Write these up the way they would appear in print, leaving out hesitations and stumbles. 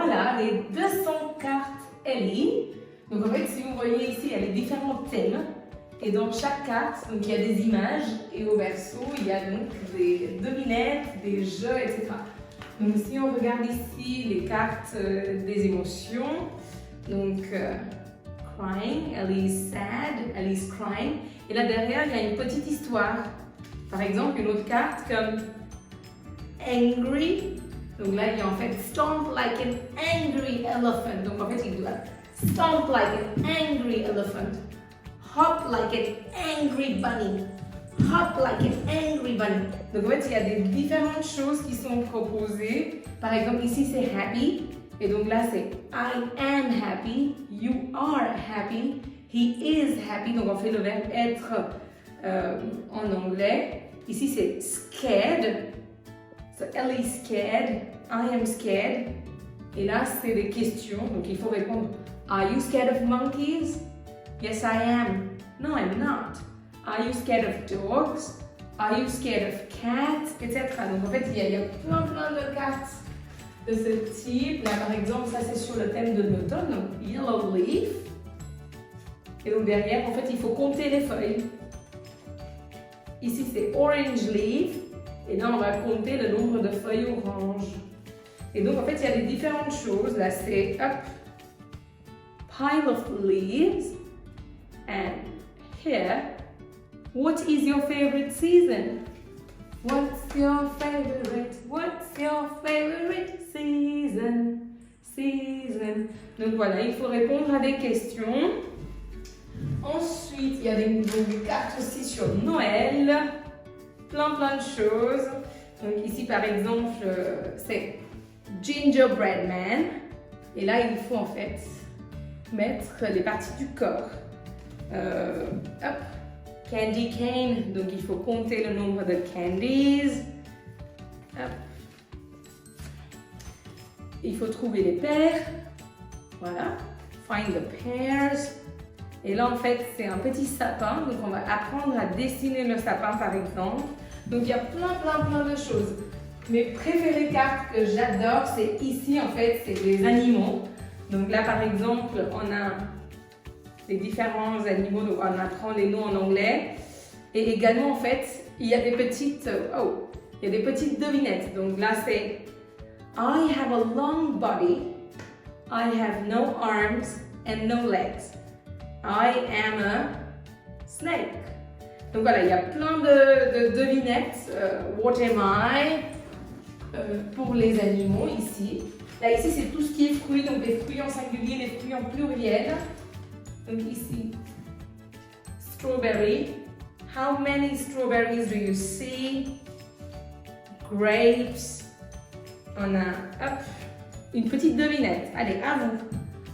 voilà les 200 cartes Ellie. Donc en fait, si vous voyez ici, il y a les différents thèmes. Et dans chaque carte, donc, il y a des images. Et au verso, il y a donc des devinettes, des jeux, etc. Donc si on regarde ici les cartes des émotions, donc crying, Ellie's sad, Ellie's crying. Et là derrière, il y a une petite histoire. Par exemple, une autre carte comme angry. Donc là, il y a en fait stomp like an angry elephant. Donc en fait, il doit stomp like an angry elephant. Hop like an angry bunny. Hop like an angry bunny. Donc en fait, il y a des différentes choses qui sont proposées. Par exemple, ici, c'est happy. Et donc là, c'est I am happy. You are happy. He is happy. Donc on fait le verbe être en anglais. Ici, c'est scared. So Ellie's scared. I am scared. Et là, c'est des questions. Donc il faut répondre. Are you scared of monkeys? Yes, I am. No, I'm not. Are you scared of dogs? Are you scared of cats? Etc. Donc en fait, il y a plein de cartes de ce type. Là, par exemple, ça c'est sur le thème de l'automne, donc yellow leaf. Et donc derrière, en fait, il faut compter les feuilles. Ici, c'est orange leaf. Et là, on va compter le nombre de feuilles oranges. Et donc, en fait, il y a des différentes choses. Là, c'est up, pile of leaves. And here, what is your favorite season? What's your favorite season? Season. Donc voilà, il faut répondre à des questions. Ensuite, il y a des cartes aussi sur Noël. Plein de choses. Donc ici, par exemple, c'est Gingerbread Man. Et là, il faut en fait mettre les parties du corps. Hop, candy cane, donc il faut compter le nombre de candies. Hop. Il faut trouver les paires. Voilà, find the pairs. Et là en fait c'est un petit sapin, donc on va apprendre à dessiner le sapin par exemple. Donc il y a plein de choses. Mes préférées cartes que j'adore, c'est ici en fait, c'est des animaux. Donc là par exemple on a les différents animaux, donc on apprend les noms en anglais. Et également, en fait, il y a des petites devinettes. Donc là, c'est I have a long body. I have no arms and no legs. I am a snake. Donc voilà, il y a plein de devinettes. What am I? Pour les animaux ici. Là, ici, c'est tout ce qui est fruits. Donc les fruits en singulier, les fruits en pluriel. Donc ici, strawberry. How many strawberries do you see? Grapes. On a hop, une petite devinette. Allez, à vous.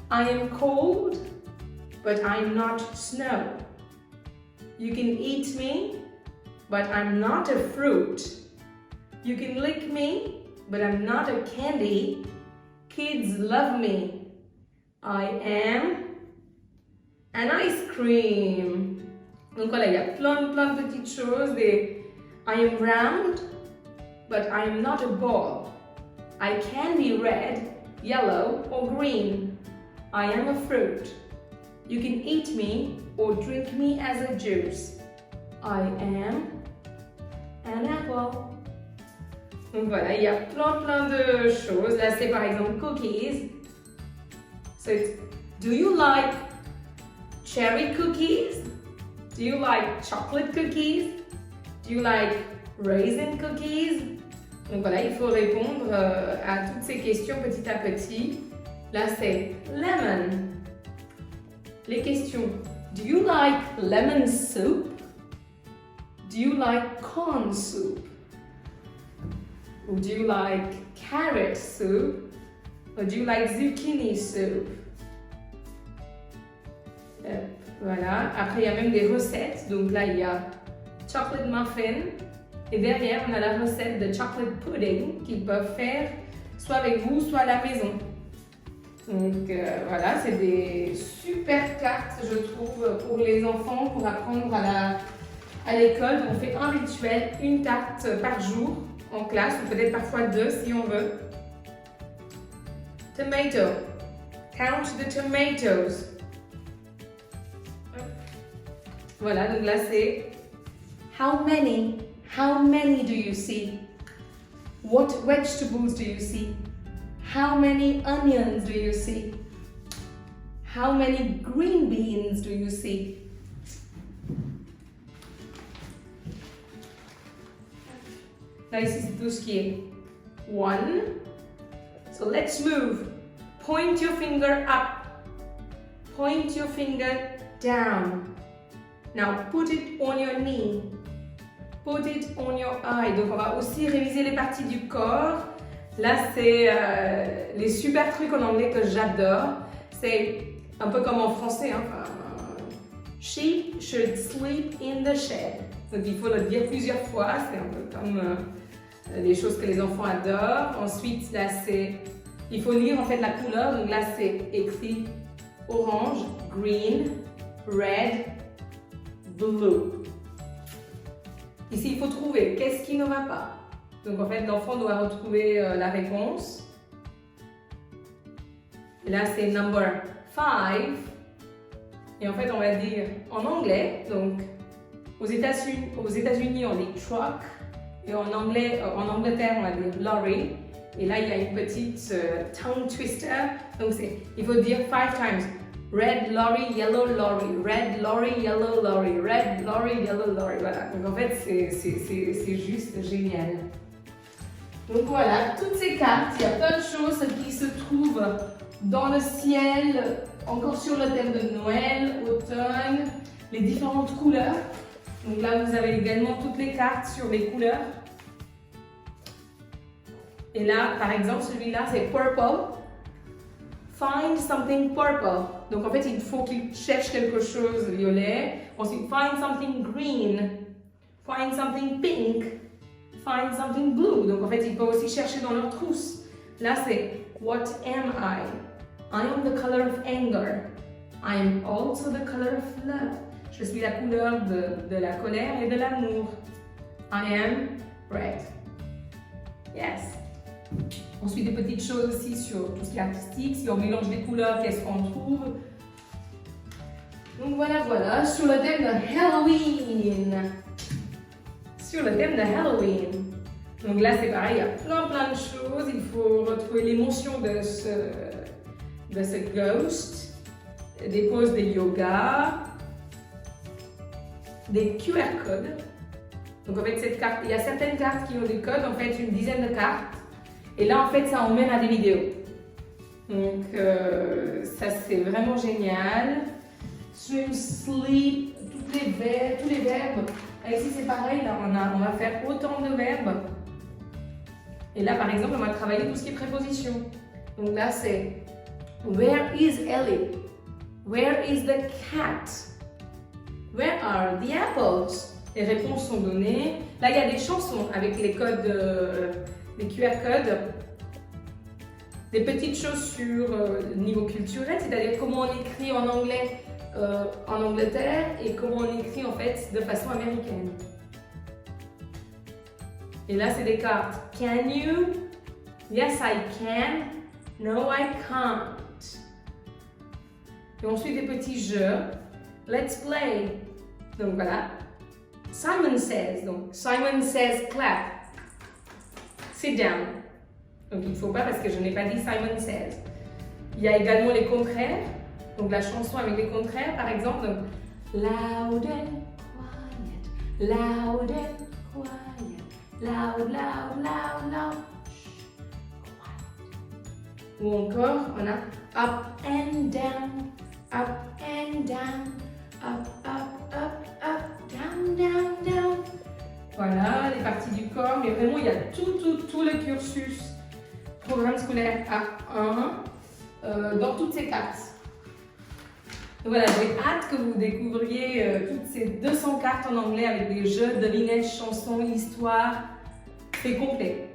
I am cold, but I'm not snow. You can eat me, but I'm not a fruit. You can lick me, but I'm not a candy. Kids love me. I am an ice cream. Donc voilà, il y a plein de petites choses. Des I am round, but I am not a ball. I can be red, yellow, or green. I am a fruit. You can eat me or drink me as a juice. I am an apple. Donc voilà, il y a plein de choses. Là, c'est par exemple cookies. So it's, do you like cherry cookies? Do you like chocolate cookies? Do you like raisin cookies? Donc voilà, il faut répondre à toutes ces questions petit à petit. Là, c'est lemon. Les questions. Do you like lemon soup? Do you like corn soup? Or do you like carrot soup? Or do you like zucchini soup? Voilà. Après, il y a même des recettes. Donc là, il y a chocolate muffin. Et derrière, on a la recette de chocolate pudding qu'ils peuvent faire soit avec vous, soit à la maison. Donc voilà, c'est des super cartes, je trouve, pour les enfants, pour apprendre à l'école. On fait un rituel, une tarte par jour en classe, ou peut-être parfois deux si on veut. Tomato. Count the tomatoes. Voilà, donc là c'est how many do you see? What vegetables do you see? How many onions do you see? How many green beans do you see? Là ici c'est tout ce qui est one. So let's move. Point your finger up. Point your finger down. Now put it on your knee. Put it on your eye. Donc on va aussi réviser les parties du corps. Là c'est les super trucs en anglais que j'adore. C'est un peu comme en français. Hein. Sheep should sleep in the shed. Donc il faut le dire plusieurs fois. C'est un peu comme les choses que les enfants adorent. Ensuite là c'est, il faut lire en fait la couleur. Donc là c'est écrit orange, green, red, blue. Ici, il faut trouver qu'est-ce qui ne va pas. Donc en fait, l'enfant doit retrouver la réponse. Et là, c'est number 5. Et en fait, on va dire en anglais. Donc, aux États-Unis, on dit truck. Et en Angleterre, on va dire lorry. Et là, il y a une petite tongue twister. Donc, il faut dire 5 times. Red lorry, yellow lorry, red lorry, yellow lorry, red lorry, yellow lorry. Voilà, donc en fait c'est juste génial. Donc voilà, toutes ces cartes, il y a plein de choses qui se trouvent dans le ciel, encore sur le thème de Noël, automne, les différentes couleurs. Donc là vous avez également toutes les cartes sur les couleurs. Et là par exemple celui-là c'est purple. Find something purple. Donc en fait, il faut qu'il cherche quelque chose violet. Ensuite, find something green. Find something pink. Find something blue. Donc en fait, il peut aussi chercher dans leur trousse. Là, c'est what am I? I am the color of anger. I am also the color of love. Je suis la couleur de la colère et de l'amour. I am red. Yes. Ensuite, des petites choses aussi sur tout ce qui est artistique. Si on mélange les couleurs, qu'est-ce qu'on trouve? Donc voilà, sur le thème de Halloween. Sur le thème de Halloween. Donc là, c'est pareil, il y a plein de choses. Il faut retrouver l'émotion de ce ghost, des poses de yoga, des QR codes. Donc en fait, cette carte, il y a certaines cartes qui ont des codes, en fait, une dizaine de cartes. Et là, en fait, ça emmène à des vidéos. Donc, ça, c'est vraiment génial. Swim, sleep, tous les verbes. Et ici, c'est pareil. Là, on va faire autant de verbes. Et là, par exemple, on va travailler tout ce qui est préposition. Donc là, c'est Where is Ellie? Where is the cat? Where are the apples? Les réponses sont données. Là, il y a des chansons avec les codes... des QR codes, des petites choses sur le niveau culturel, c'est-à-dire comment on écrit en anglais en Angleterre et comment on écrit en fait de façon américaine. Et là, c'est des cartes. Can you? Yes, I can. No, I can't. Et ensuite, des petits jeux. Let's play. Donc voilà. Simon says. Donc, Simon says clap. Sit down. Donc il ne faut pas parce que je n'ai pas dit Simon says. Il y a également les contraires. Donc la chanson avec les contraires, par exemple. Donc, loud and quiet, loud and quiet, loud, loud, loud, loud. Quiet. Ou encore, on a up and down, up and down, up, up, up, up, down, down, down. Voilà, les parties du corps, mais vraiment il y a tout le cursus programme scolaire A1 dans toutes ces cartes. Donc voilà, j'ai hâte que vous découvriez toutes ces 200 cartes en anglais avec des jeux, devinettes, chansons, histoires. C'est complet.